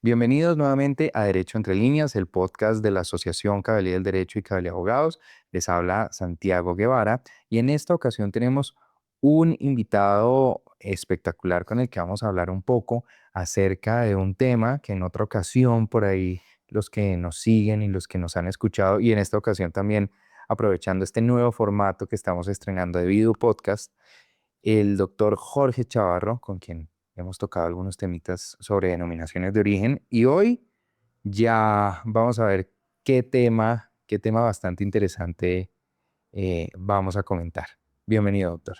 Bienvenidos nuevamente a Derecho Entre Líneas, el podcast de la Asociación Caballería del Derecho y Caballería Abogados. Les habla Santiago Guevara y en esta ocasión tenemos un invitado espectacular con el que vamos a hablar un poco acerca de un tema que en otra ocasión por ahí los que nos siguen y los que nos han escuchado y en esta ocasión también aprovechando este nuevo formato que estamos estrenando de video podcast, el doctor Jorge Chavarro, con quien hemos tocado algunos temitas sobre denominaciones de origen. Y hoy ya vamos a ver qué tema bastante interesante vamos a comentar. Bienvenido, doctor.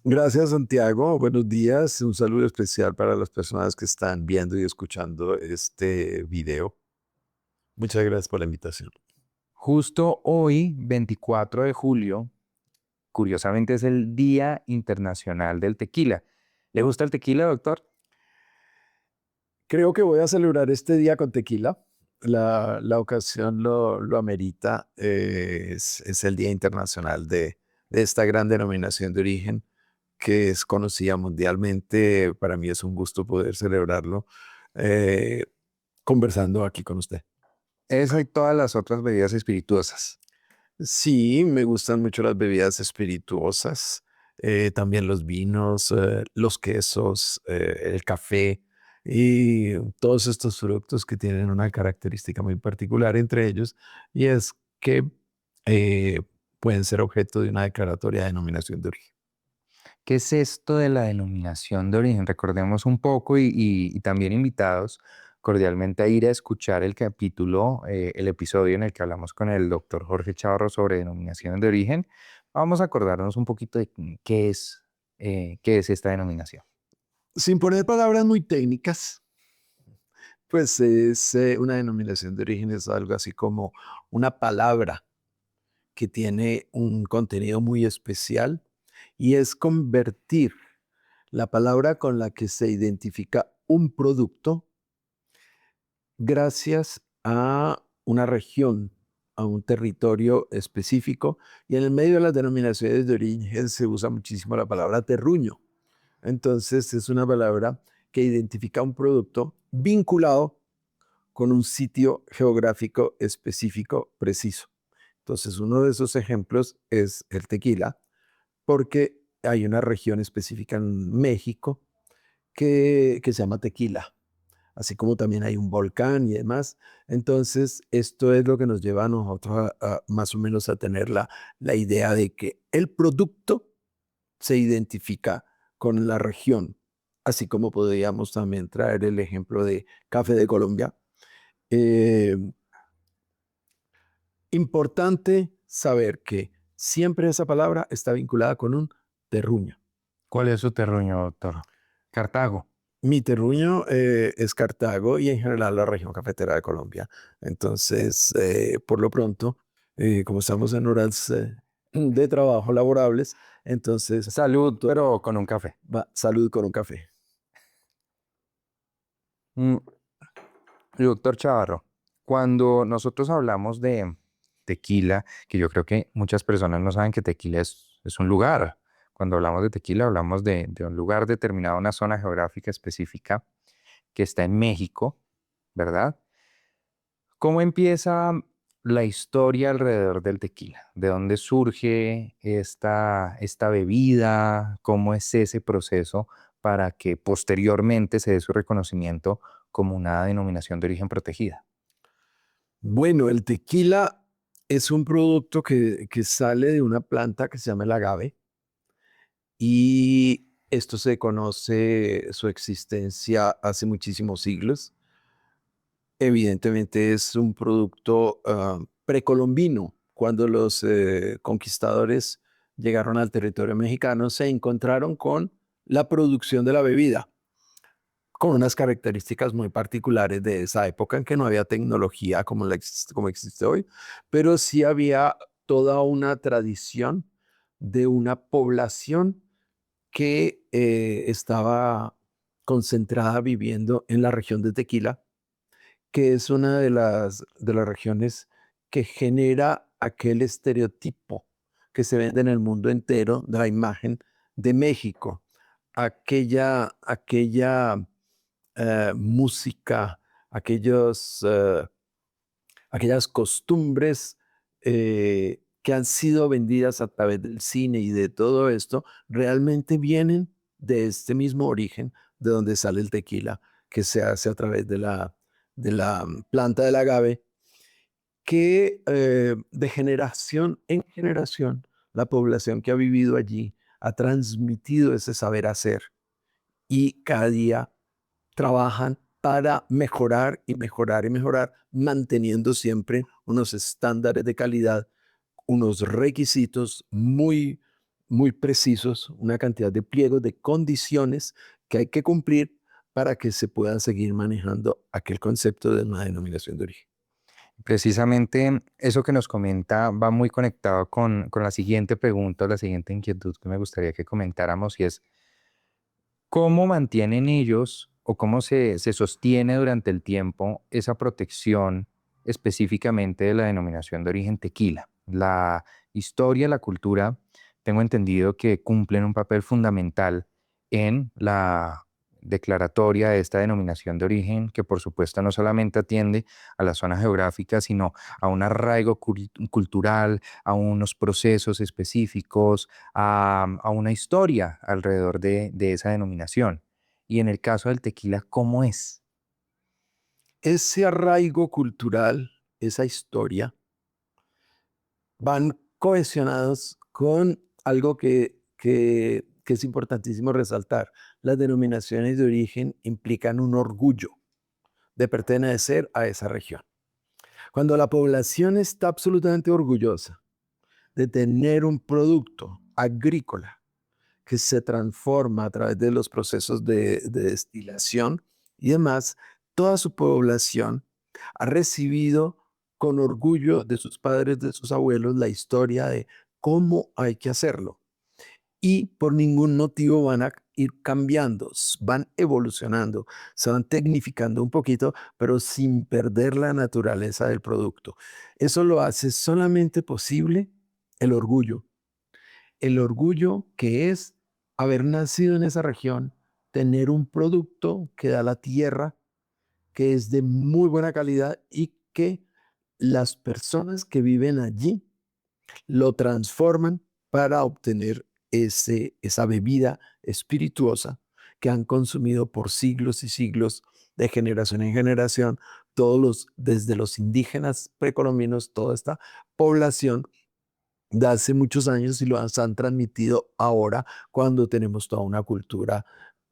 Gracias, Santiago. Buenos días. Un saludo especial para las personas que están viendo y escuchando este video. Muchas gracias por la invitación. Justo hoy, 24 de julio, curiosamente es el Día Internacional del Tequila. ¿Le gusta el tequila, doctor? Creo que voy a celebrar este día con tequila. La ocasión lo amerita. Es el Día Internacional de esta gran denominación de origen que es conocida mundialmente. Para mí es un gusto poder celebrarlo eh, conversando aquí con usted. Eso y todas las otras bebidas espirituosas. Sí, me gustan mucho las bebidas espirituosas, también los vinos, los quesos, el café y todos estos productos que tienen una característica muy particular entre ellos, y es que eh, pueden ser objeto de una declaratoria de denominación de origen. ¿Qué es esto de la denominación de origen? Recordemos un poco y también invitados cordialmente a ir a escuchar el capítulo, el episodio en el que hablamos con el doctor Jorge Chavarro sobre denominaciones de origen. Vamos a acordarnos un poquito de qué es esta denominación. Sin poner palabras muy técnicas, pues es una denominación de origen, es algo así como una palabra que tiene un contenido muy especial y es convertir la palabra con la que se identifica un producto gracias a una región, a un territorio específico. Y en el medio de las denominaciones de origen se usa muchísimo la palabra terruño. Entonces es una palabra que identifica un producto vinculado con un sitio geográfico específico preciso. Entonces, uno de esos ejemplos es el tequila, porque hay una región específica en México que se llama Tequila, así como también hay un volcán y demás. Entonces, esto es lo que nos lleva a nosotros más o menos a tener la idea de que el producto se identifica con la región, así como podríamos también traer el ejemplo de café de Colombia. Eh, Importante saber que siempre esa palabra está vinculada con un terruño. ¿Cuál es su terruño, doctor? Cartago. Mi terruño es Cartago y en general la región cafetera de Colombia. Entonces, por lo pronto, como estamos en horas de trabajo laborables, entonces Salud, pero con un café. salud con un café. Mm, y doctor Chavarro, cuando nosotros hablamos de tequila, que yo creo que muchas personas no saben que tequila es un lugar. Cuando hablamos de tequila, hablamos de un lugar determinado, una zona geográfica específica que está en México, ¿verdad? ¿Cómo empieza la historia alrededor del tequila? ¿De dónde surge esta bebida? ¿Cómo es ese proceso para que posteriormente se dé su reconocimiento como una denominación de origen protegida? Bueno, el tequila es un producto que sale de una planta que se llama el agave. Y esto se conoce su existencia hace muchísimos siglos. Evidentemente es un producto precolombino. Cuando los conquistadores llegaron al territorio mexicano, se encontraron con la producción de la bebida, con unas características muy particulares de esa época en que no había tecnología como existe hoy, pero sí había toda una tradición de una población que estaba concentrada viviendo en la región de Tequila, que es una de las regiones que genera aquel estereotipo que se vende en el mundo entero de la imagen de México, aquella música, aquellos, aquellas costumbres que han sido vendidas a través del cine y de todo esto, realmente vienen de este mismo origen de donde sale el tequila, que se hace a través de la planta del agave, que de generación en generación la población que ha vivido allí ha transmitido ese saber hacer y cada día trabajan para mejorar y mejorar y mejorar, manteniendo siempre unos estándares de calidad, unos requisitos muy precisos, una cantidad de pliegos de condiciones que hay que cumplir para que se pueda seguir manejando aquel concepto de una denominación de origen. Precisamente eso que nos comenta va muy conectado con la siguiente pregunta, o la siguiente inquietud que me gustaría que comentáramos, y es, ¿cómo mantienen ellos o cómo se sostiene durante el tiempo esa protección específicamente de la denominación de origen tequila? La historia, la cultura, tengo entendido que cumplen un papel fundamental en la declaratoria de esta denominación de origen, que por supuesto no solamente atiende a la zona geográfica, sino a un arraigo cultural, a unos procesos específicos, a una historia alrededor de esa denominación. Y en el caso del tequila, ¿cómo es? Ese arraigo cultural, esa historia, van cohesionados con algo que es importantísimo resaltar. Las denominaciones de origen implican un orgullo de pertenecer a esa región. Cuando la población está absolutamente orgullosa de tener un producto agrícola que se transforma a través de los procesos de destilación y demás, toda su población ha recibido con orgullo de sus padres, de sus abuelos, la historia de cómo hay que hacerlo. Y por ningún motivo van a ir cambiando, van evolucionando, se van tecnificando un poquito, pero sin perder la naturaleza del producto. Eso lo hace solamente posible el orgullo. El orgullo que es haber nacido en esa región, tener un producto que da la tierra, que es de muy buena calidad y que las personas que viven allí lo transforman para obtener esa bebida espirituosa que han consumido por siglos y siglos, de generación en generación, desde los indígenas precolombinos, toda esta población de hace muchos años y lo han transmitido ahora cuando tenemos toda una cultura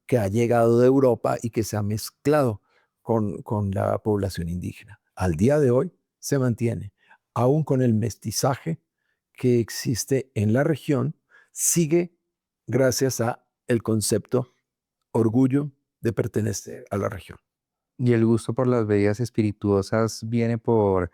que ha llegado de Europa y que se ha mezclado con la población indígena. Al día de hoy se mantiene, aún con el mestizaje que existe en la región, sigue gracias a el concepto orgullo de pertenecer a la región. Y el gusto por las bebidas espirituosas viene por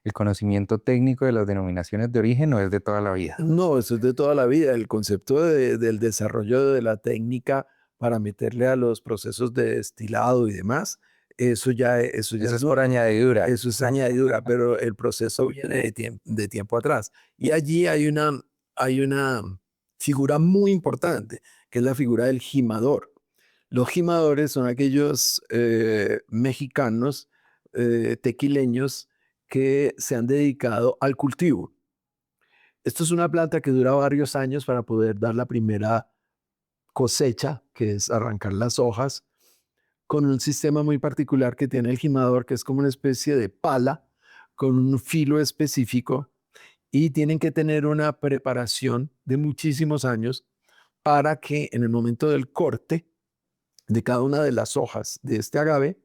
el conocimiento técnico de las denominaciones de origen o es de toda la vida. No, eso es de toda la vida. El concepto del desarrollo de la técnica para meterle a los procesos de destilado y demás, eso ya Eso es por añadidura. eso es añadidura, pero el proceso viene de tiempo atrás. Y allí hay una figura muy importante, que es la figura del jimador. Los jimadores son aquellos mexicanos, tequileños, que se han dedicado al cultivo. Esto es una planta que dura varios años para poder dar la primera cosecha, que es arrancar las hojas, con un sistema muy particular que tiene el gimador, que es como una especie de pala con un filo específico y tienen que tener una preparación de muchísimos años para que en el momento del corte de cada una de las hojas de este agave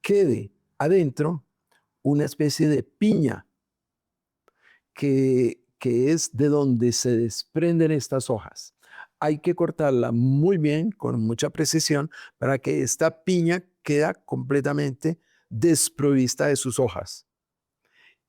quede adentro una especie de piña que es de donde se desprenden estas hojas. Hay que cortarla muy bien, con mucha precisión, para que esta piña quede completamente desprovista de sus hojas.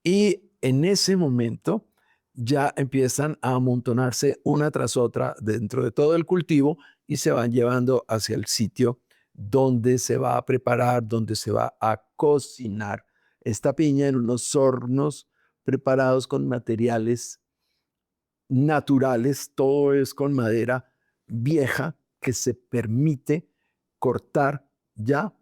Y en ese momento ya empiezan a amontonarse una tras otra dentro de todo el cultivo y se van llevando hacia el sitio donde se va a preparar, donde se va a cocinar esta piña en unos hornos preparados con materiales naturales, todo es con madera vieja que se permite cortar ya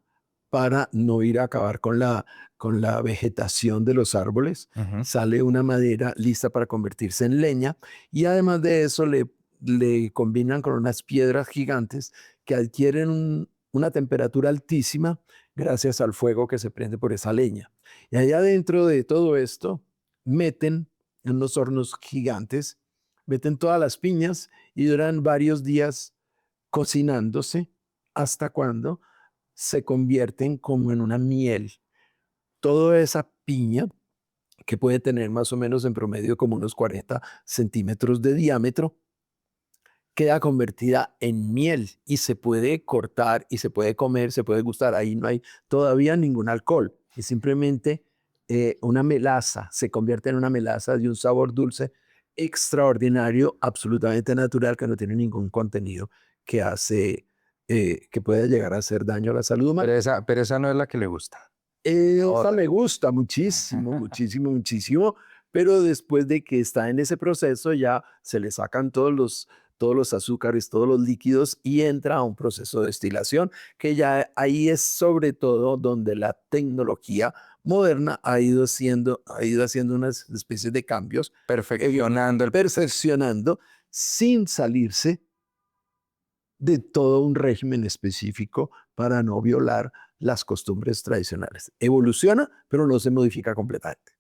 para no ir a acabar con la vegetación de los árboles. Ujú. Sale una madera lista para convertirse en leña y además de eso le combinan con unas piedras gigantes que adquieren una temperatura altísima gracias al fuego que se prende por esa leña. Y allá dentro de todo esto meten en unos hornos gigantes, meten todas las piñas y duran varios días cocinándose hasta cuando se convierten como en una miel. Toda esa piña, que puede tener más o menos en promedio como unos 40 centímetros de diámetro, queda convertida en miel y se puede cortar y se puede comer, se puede gustar. Ahí no hay todavía ningún alcohol. Es simplemente una melaza. Se convierte en una melaza de un sabor dulce extraordinario, absolutamente natural, que no tiene ningún contenido que hace que pueda llegar a hacer daño a la salud humana. Pero esa no es la que le gusta. Esa Otra. me gusta muchísimo, muchísimo, muchísimo, pero después de que está en ese proceso ya se le sacan todos los azúcares, todos los líquidos y entra a un proceso de destilación que ya ahí es sobre todo donde la tecnología moderna ha ido haciendo unas especies de cambios, Perfeccionando el... perfeccionando sin salirse de todo un régimen específico para no violar las costumbres tradicionales. Evoluciona, pero no se modifica completamente.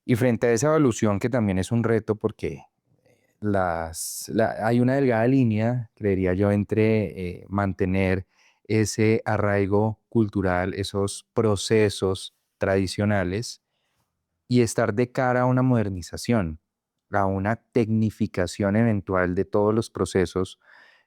Y frente a esa evolución que también es un reto porque hay una delgada línea, creería yo, entre mantener ese arraigo cultural, esos procesos tradicionales y estar de cara a una modernización, a una tecnificación eventual de todos los procesos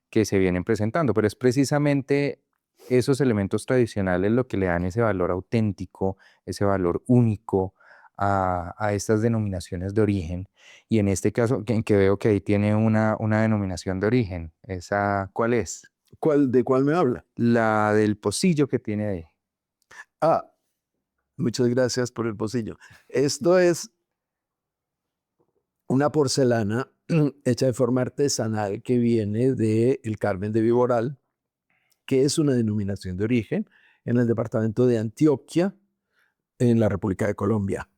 que se vienen presentando. Pero es precisamente esos elementos tradicionales lo que le dan ese valor auténtico, ese valor único a estas denominaciones de origen. Y en este caso, que veo que ahí tiene una denominación de origen. ¿Esa cuál es? ¿De cuál me habla? La del pocillo que tiene ahí. Ah, muchas gracias por el pocillo. Esto es una porcelana hecha de forma artesanal que viene del Carmen de Viboral, que es una denominación de origen en el departamento de Antioquia, en la República de Colombia.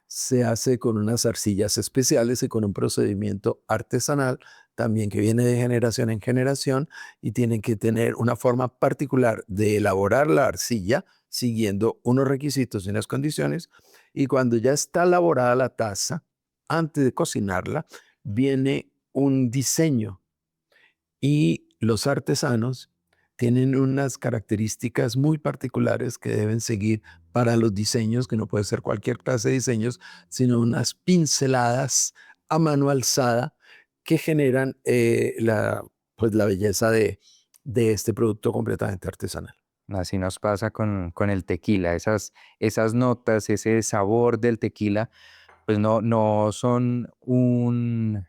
Se hace con unas arcillas especiales y con un procedimiento artesanal también que viene de generación en generación y tienen que tener una forma particular de elaborar la arcilla siguiendo unos requisitos y unas condiciones. Y cuando ya está elaborada la taza, antes de cocinarla, viene un diseño y los artesanos tienen unas características muy particulares que deben seguir para los diseños, que no puede ser cualquier clase de diseños, sino unas pinceladas a mano alzada que generan pues la belleza de este producto completamente artesanal. Así nos pasa con el tequila. Esas notas, ese sabor del tequila, pues no son un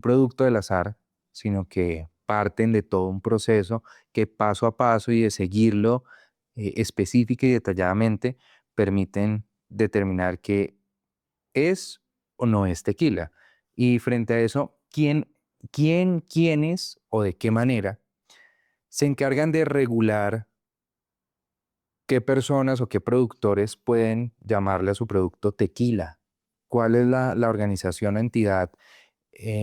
producto del azar, sino que parten de todo un proceso que paso a paso y de seguirlo específica y detalladamente permiten determinar qué es o no es tequila. Y frente a eso, quiénes o de qué manera se encargan de regular qué personas o qué productores pueden llamarle a su producto tequila? ¿Cuál es la organización o entidad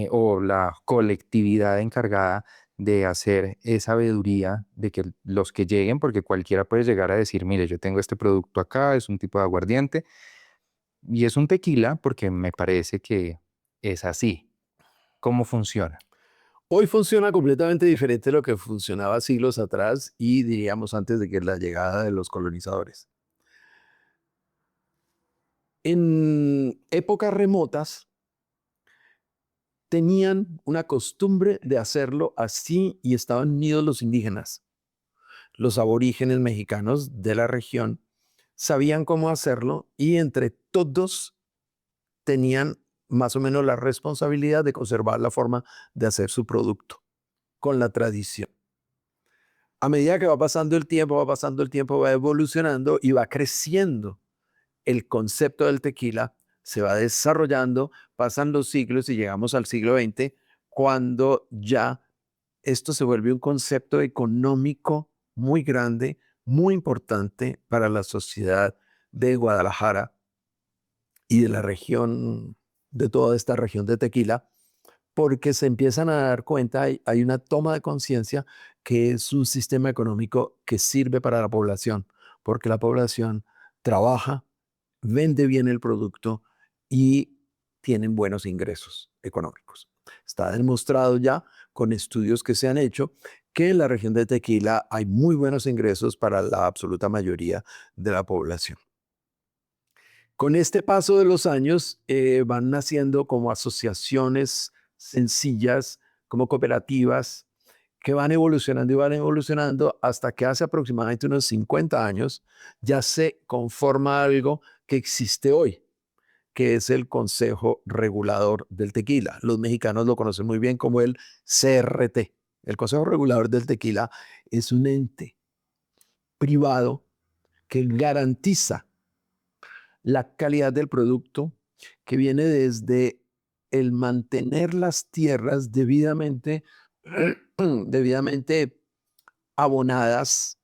o la colectividad encargada de hacer esa veeduría de que los que lleguen, porque cualquiera puede llegar a decir, mire, yo tengo este producto acá, es un tipo de aguardiente y es un tequila porque me parece que es así. ¿Cómo funciona? Hoy funciona completamente diferente de lo que funcionaba siglos atrás y diríamos antes de que la llegada de los colonizadores. En épocas remotas tenían una costumbre de hacerlo así y estaban unidos los indígenas. Los aborígenes mexicanos de la región sabían cómo hacerlo y entre todos tenían más o menos la responsabilidad de conservar la forma de hacer su producto con la tradición. A medida que va pasando el tiempo, va pasando el tiempo, va evolucionando y va creciendo el concepto del tequila, se va desarrollando, pasan los siglos y llegamos al siglo XX, cuando ya esto se vuelve un concepto económico muy grande, muy importante para la sociedad de Guadalajara y de la región, de toda esta región de Tequila, porque se empiezan a dar cuenta, hay una toma de conciencia que es un sistema económico que sirve para la población, porque la población trabaja, vende bien el producto y tienen buenos ingresos económicos. Está demostrado ya con estudios que se han hecho que en la región de Tequila hay muy buenos ingresos para la absoluta mayoría de la población. Con este paso de los años van naciendo como asociaciones sencillas, como cooperativas, que van evolucionando y van evolucionando hasta que hace aproximadamente unos 50 años ya se conforma algo que existe hoy, que es el Consejo Regulador del Tequila. Los mexicanos lo conocen muy bien como el CRT. El Consejo Regulador del Tequila es un ente privado que garantiza la calidad del producto, que viene desde el mantener las tierras debidamente abonadas,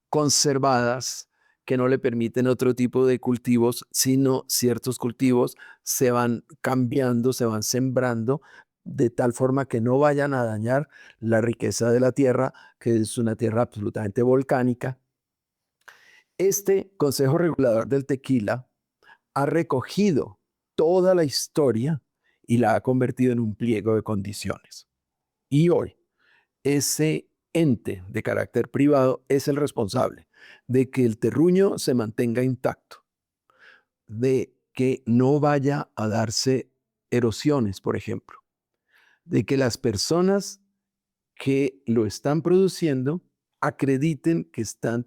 conservadas, que no le permiten otro tipo de cultivos, sino ciertos cultivos se van cambiando, se van sembrando de tal forma que no vayan a dañar la riqueza de la tierra, que es una tierra absolutamente volcánica. Este Consejo Regulador del Tequila ha recogido toda la historia y la ha convertido en un pliego de condiciones. Y hoy, ese ente de carácter privado es el responsable de que el terruño se mantenga intacto, de que no vaya a darse erosiones, por ejemplo, de que las personas que lo están produciendo acrediten que están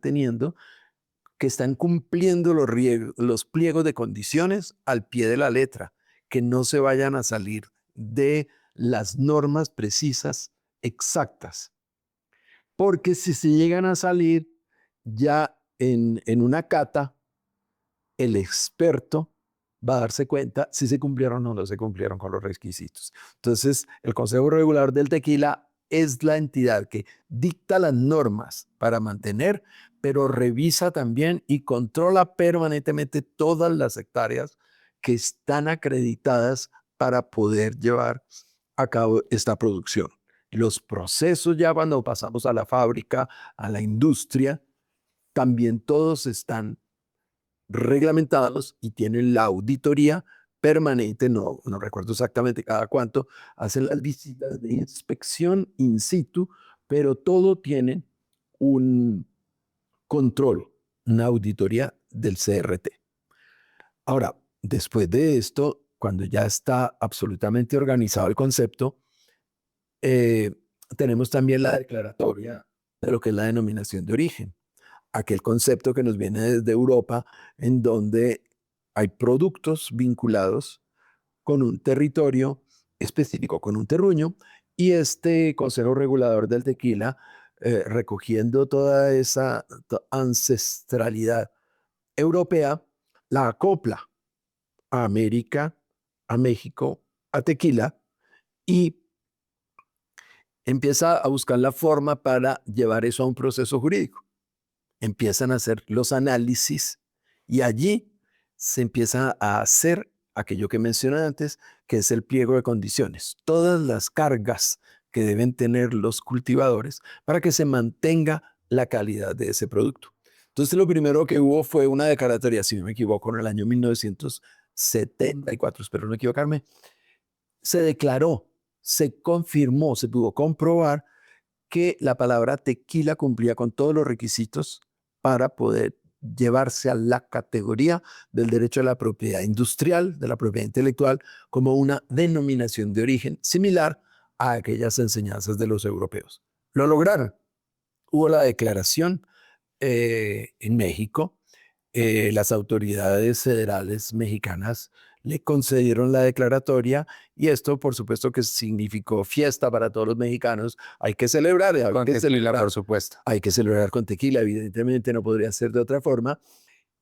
cumpliendo los pliegos de condiciones al pie de la letra, que no se vayan a salir de las normas precisas, exactas. Porque si se llegan a salir ya en una cata, el experto va a darse cuenta si se cumplieron o no se cumplieron con los requisitos. Entonces, el Consejo Regulador del Tequila es la entidad que dicta las normas para mantener, pero revisa también y controla permanentemente todas las hectáreas que están acreditadas para poder llevar a cabo esta producción. Los procesos ya cuando pasamos a la fábrica, a la industria, también todos están reglamentados y tienen la auditoría permanente, no recuerdo exactamente cada cuánto, hacen las visitas de inspección in situ, pero todo tiene un control, una auditoría del CRT. Ahora, después de esto, cuando ya está absolutamente organizado el concepto, eh, tenemos también la declaratoria de lo que es la denominación de origen, aquel concepto que nos viene desde Europa, en donde hay productos vinculados con un territorio específico, con un terruño, y este Consejo Regulador del Tequila, recogiendo toda esa ancestralidad europea, la acopla a América, a México, a Tequila, y empieza a buscar la forma para llevar eso a un proceso jurídico. Empiezan a hacer los análisis y allí se empieza a hacer aquello que mencioné antes, que es el pliego de condiciones. Todas las cargas que deben tener los cultivadores para que se mantenga la calidad de ese producto. Entonces, lo primero que hubo fue una declaratoria, si no me equivoco, en el año 1974, espero no equivocarme, se declaró, se confirmó, se pudo comprobar que la palabra tequila cumplía con todos los requisitos para poder llevarse a la categoría del derecho a la propiedad industrial, de la propiedad intelectual, como una denominación de origen similar a aquellas enseñanzas de los europeos. Lo lograron. Hubo la declaración en México, las autoridades federales mexicanas le concedieron la declaratoria y esto por supuesto que significó fiesta para todos los mexicanos. Hay que celebrar, Con tequila, por supuesto. hay que celebrar con tequila, evidentemente no podría ser de otra forma,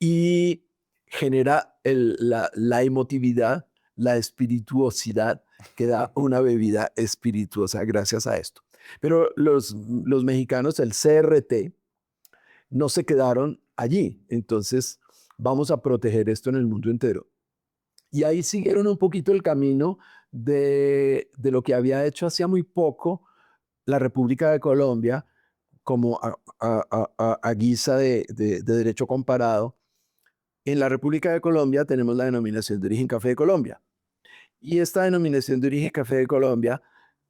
y genera la emotividad, la espirituosidad que da una bebida espirituosa gracias a esto. Pero los mexicanos, el CRT, no se quedaron allí. Entonces, vamos a proteger esto en el mundo entero. Y ahí siguieron un poquito el camino de lo que había hecho hacía muy poco la República de Colombia, como a guisa de derecho comparado. En la República de Colombia tenemos la denominación de origen Café de Colombia. Y esta denominación de origen Café de Colombia,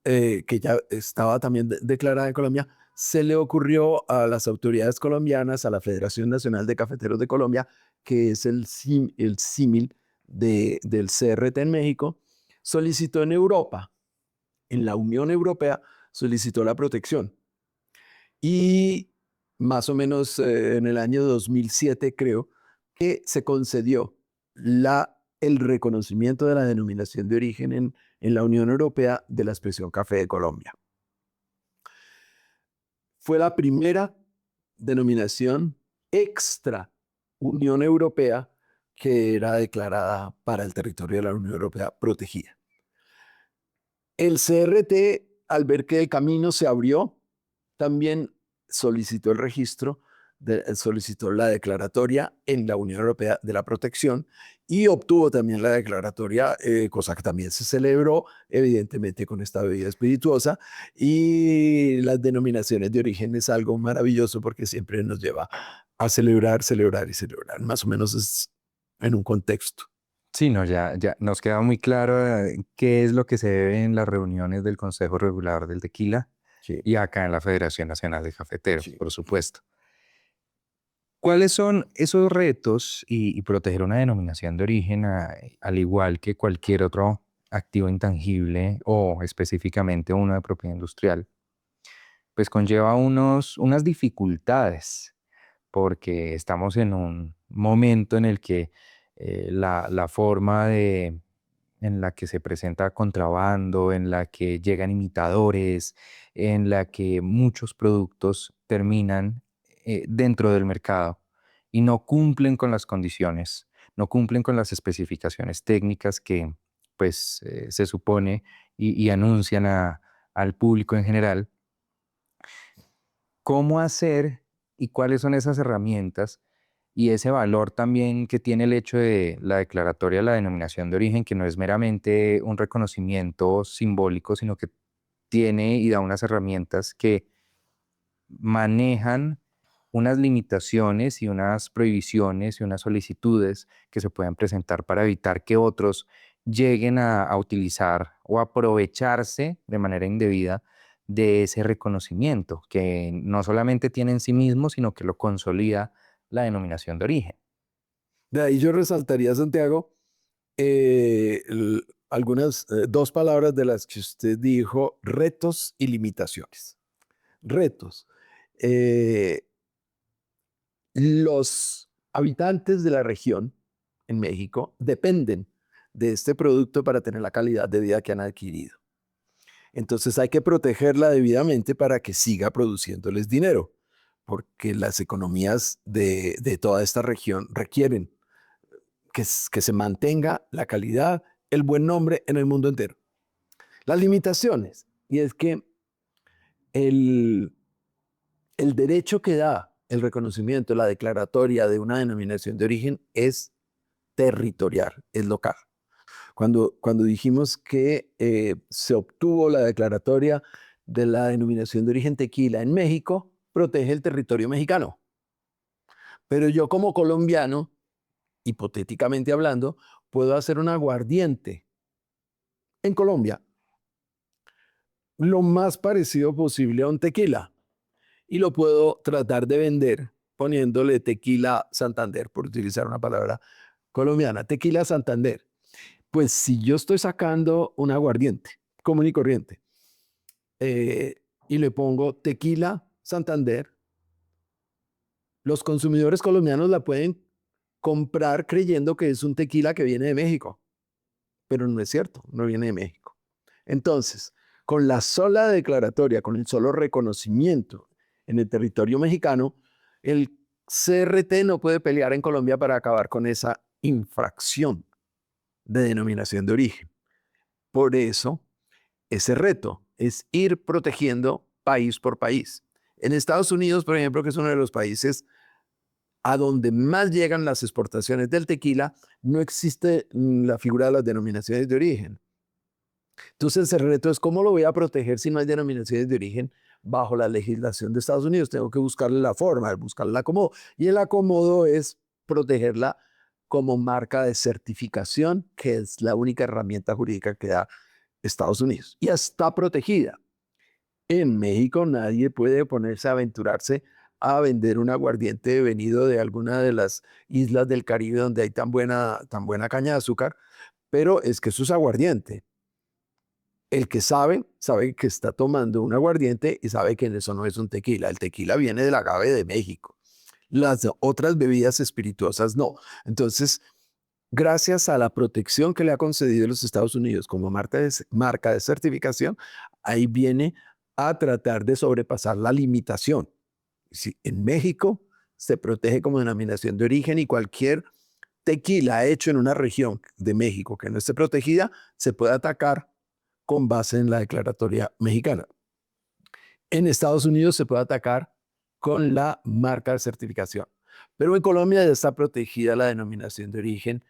que ya estaba también declarada en Colombia, se le ocurrió a las autoridades colombianas, a la Federación Nacional de Cafeteros de Colombia, que es el símil del CRT en México, solicitó en Europa, en la Unión Europea, solicitó la protección. Y más o menos en el año 2007, creo, que se concedió el reconocimiento de la denominación de origen en la Unión Europea de la expresión Café de Colombia. Fue la primera denominación extra Unión Europea que era declarada para el territorio de la Unión Europea protegida. El CRT, al ver que el camino se abrió, también solicitó el registro, solicitó la declaratoria en la Unión Europea de la protección y obtuvo también la declaratoria, cosa que también se celebró, evidentemente, con esta bebida espirituosa. Y las denominaciones de origen es algo maravilloso porque siempre nos lleva a celebrar, celebrar y celebrar. Más o menos es en un contexto. Sí, no, ya nos queda muy claro qué es lo que se ve en las reuniones del Consejo Regulador del Tequila Sí, y acá en la Federación Nacional de Cafeteros, sí. por supuesto. ¿Cuáles son esos retos y proteger una denominación de origen, al igual que cualquier otro activo intangible o específicamente uno de propiedad industrial? Pues conlleva unas dificultades porque estamos en un momento en el que la forma en la que se presenta contrabando, en la que llegan imitadores, en la que muchos productos terminan dentro del mercado y no cumplen con las condiciones, no cumplen con las especificaciones técnicas que pues se supone y anuncian al público en general. ¿Cómo hacer y cuáles son esas herramientas y ese valor también que tiene el hecho de la declaratoria de la denominación de origen, que no es meramente un reconocimiento simbólico, sino que tiene y da unas herramientas que manejan unas limitaciones y unas prohibiciones y unas solicitudes que se pueden presentar para evitar que otros lleguen a utilizar o aprovecharse de manera indebida de ese reconocimiento que no solamente tiene en sí mismo, sino que lo consolida la denominación de origen? De ahí yo resaltaría, Santiago, algunas, dos palabras de las que usted dijo: retos y limitaciones. Retos. Eh, los habitantes de la región en México dependen de este producto para tener la calidad de vida que han adquirido. Entonces hay que protegerla debidamente para que siga produciéndoles dinero, porque las economías de toda esta región requieren que se mantenga la calidad, el buen nombre en el mundo entero. Las limitaciones, y es que el, el derecho que da el reconocimiento, la declaratoria de una denominación de origen es territorial, es local. Cuando dijimos que se obtuvo la declaratoria de la denominación de origen tequila en México, protege el territorio mexicano. Pero yo como colombiano, hipotéticamente hablando, puedo hacer un aguardiente en Colombia lo más parecido posible a un tequila y lo puedo tratar de vender poniéndole tequila Santander, por utilizar una palabra colombiana, tequila Santander. Pues si yo estoy sacando un aguardiente común y corriente eh, y le pongo tequila Santander, los consumidores colombianos la pueden comprar creyendo que es un tequila que viene de México, pero no es cierto, no viene de México. Entonces, con la sola declaratoria, con el solo reconocimiento en el territorio mexicano, el CRT no puede pelear en Colombia para acabar con esa infracción de denominación de origen. Por eso, ese reto es ir protegiendo país por país. En Estados Unidos, por ejemplo, que es uno de los países a donde más llegan las exportaciones del tequila, no existe la figura de las denominaciones de origen. Entonces el reto es cómo lo voy a proteger si no hay denominaciones de origen bajo la legislación de Estados Unidos. Tengo que buscarle la forma, buscarle el acomodo. Y el acomodo es protegerla como marca de certificación, que es la única herramienta jurídica que da Estados Unidos. Y está protegida. En México nadie puede ponerse a aventurarse a vender un aguardiente venido de alguna de las islas del Caribe donde hay tan buena caña de azúcar, pero es que eso es aguardiente. El que sabe, sabe que está tomando un aguardiente y sabe que eso no es un tequila. El tequila viene del agave de México. Las otras bebidas espirituosas no. Entonces, gracias a la protección que le ha concedido los Estados Unidos como marca de certificación, ahí viene a tratar de sobrepasar la limitación. Si en México se protege como denominación de origen y cualquier tequila hecho en una región de México que no esté protegida se puede atacar con base en la declaratoria mexicana. En Estados Unidos se puede atacar con la marca de certificación, pero en Colombia ya está protegida la denominación de origen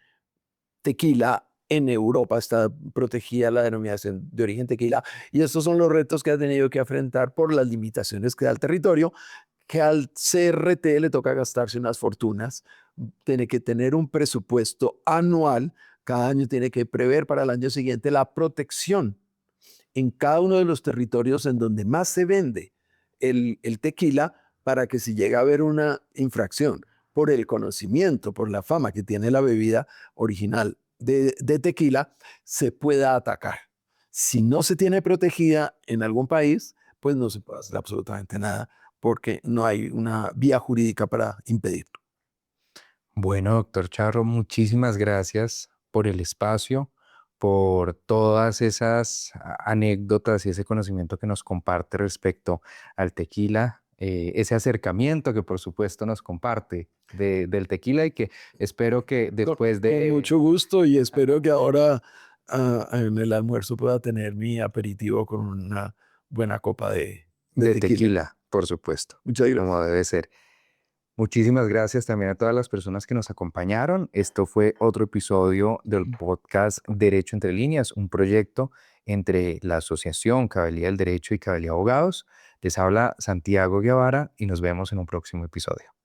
tequila. En Europa está protegida la denominación de origen tequila y estos son los retos que ha tenido que enfrentar por las limitaciones que da el territorio, que al CRT le toca gastarse unas fortunas, tiene que tener un presupuesto anual, cada año tiene que prever para el año siguiente la protección en cada uno de los territorios en donde más se vende el tequila, para que si llega a haber una infracción por el conocimiento, por la fama que tiene la bebida original de tequila, se pueda atacar. Si no se tiene protegida en algún país, pues no se puede hacer absolutamente nada porque no hay una vía jurídica para impedirlo. Bueno, doctor Charro, muchísimas gracias por el espacio, por todas esas anécdotas y ese conocimiento que nos comparte respecto al tequila, ese acercamiento que por supuesto nos comparte del tequila y que espero que después Con de, mucho gusto y espero que ahora en el almuerzo pueda tener mi aperitivo con una buena copa de de tequila. tequila, por supuesto, Muchas como gracias. debe ser. Muchísimas gracias también a todas las personas que nos acompañaron. Esto fue otro episodio del podcast Derecho entre líneas, un proyecto entre la Asociación Caballería del Derecho y Caballería Abogados. Les habla Santiago Guevara y nos vemos en un próximo episodio.